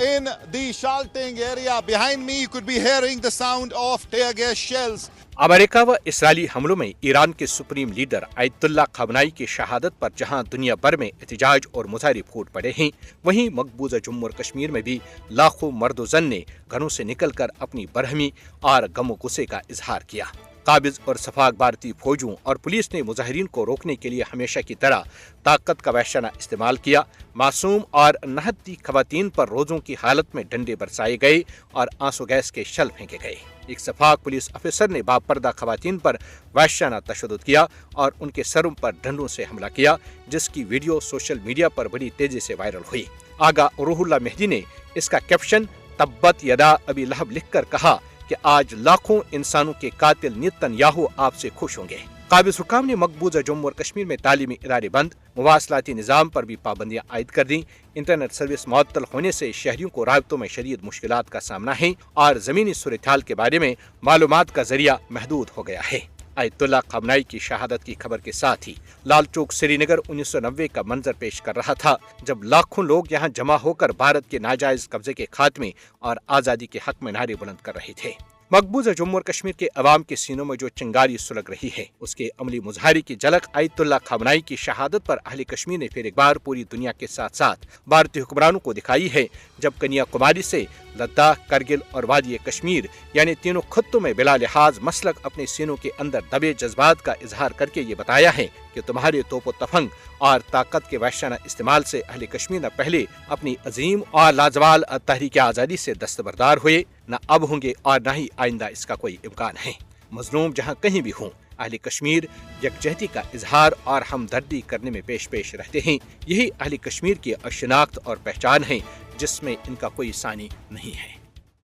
in the Shalting area. Behind me you could be hearing the sound of tear gas shells. America व Israeli हमलों में Iran के supreme leader ayatollah खमनाई की शहादत पर जहां दुनिया भर में एहतजाज और मुजाहरे फूट पड़े हैं, वहीं मकबूजा जम्मू और कश्मीर में भी लाखों मर्द-ओ-ज़न ने घरों से निकलकर अपनी बरहमी और गम गुस्से का इजहार किया। काबिज और सफाक भारतीय फौजों और पुलिस ने मुजाहिरीन को रोकने के लिए हमेशा की तरह ताकत का वहशाना इस्तेमाल किया। मासूम और नहत्ती खवातीन पर रोजों की हालत में डंडे बरसाए गए और आंसू गैस के शल फेंके गए। एक सफाक पुलिस अफसर ने बापर्दा खवातीन पर वहशाना तशद्दुद किया और उनके सरों पर डंडों से हमला किया, जिसकी वीडियो सोशल मीडिया पर बड़ी तेजी से वायरल हुई। आगा रूहुल्लाह मेहदी ने इसका कैप्शन तब्बत यदा अबी लहब लिखकर कहा कि आज लाखों इंसानों के कातिल नेतन्याहू आपसे खुश होंगे। काबिज हुकाम ने मकबूजा जम्मू और कश्मीर में तालीमी इदारे बंद, मुवासलाती निज़ाम पर भी पाबंदियां आयद कर दी। इंटरनेट सर्विस मुअत्तल होने से शहरियों को राबतों में शदीद मुश्किलात का सामना है और ज़मीनी सूरत-ए-हाल के बारे में मालूमात का जरिया महदूद हो गया है। आयतुल्ला खमनाई की शहादत की खबर के साथ ही लाल चौक श्रीनगर 1990 का मंजर पेश कर रहा था, जब लाखों लोग यहाँ जमा होकर भारत के नाजायज कब्जे के खात्मे और आज़ादी के हक में नारे बुलंद कर रहे थे। मकबूजा जम्मू और कश्मीर के अवाम के सीनों में जो चिंगारी सुलग रही है, उसके अमली मुजाहरे की झलक आयतुल्ला खमनाई की शहादत पर अहले कश्मीर ने फिर एक बार पूरी दुनिया के साथ साथ भारतीय हुक्मरानों को दिखाई है, जब कन्याकुमारी से लद्दाख, करगिल और वादी कश्मीर यानी तीनों खत्तों में बिला लिहाज मसलक अपने सीनों के अंदर दबे जज्बात का इजहार करके ये बताया है कि तुम्हारे तोप तफंग और ताकत के वहशाना इस्तेमाल से अहले कश्मीर न पहले अपनी अजीम और लाजवाल तहरीक आज़ादी से दस्तबरदार हुए, न अब होंगे और न ही आइंदा इसका कोई इम्कान है। मजलूम जहाँ कहीं भी हों, अहले कश्मीर यकजहती का इजहार और हमदर्दी करने में पेश पेश रहते हैं। यही अहले कश्मीर की शनाख्त और पहचान है, जिसमें इनका कोई सानी नहीं है।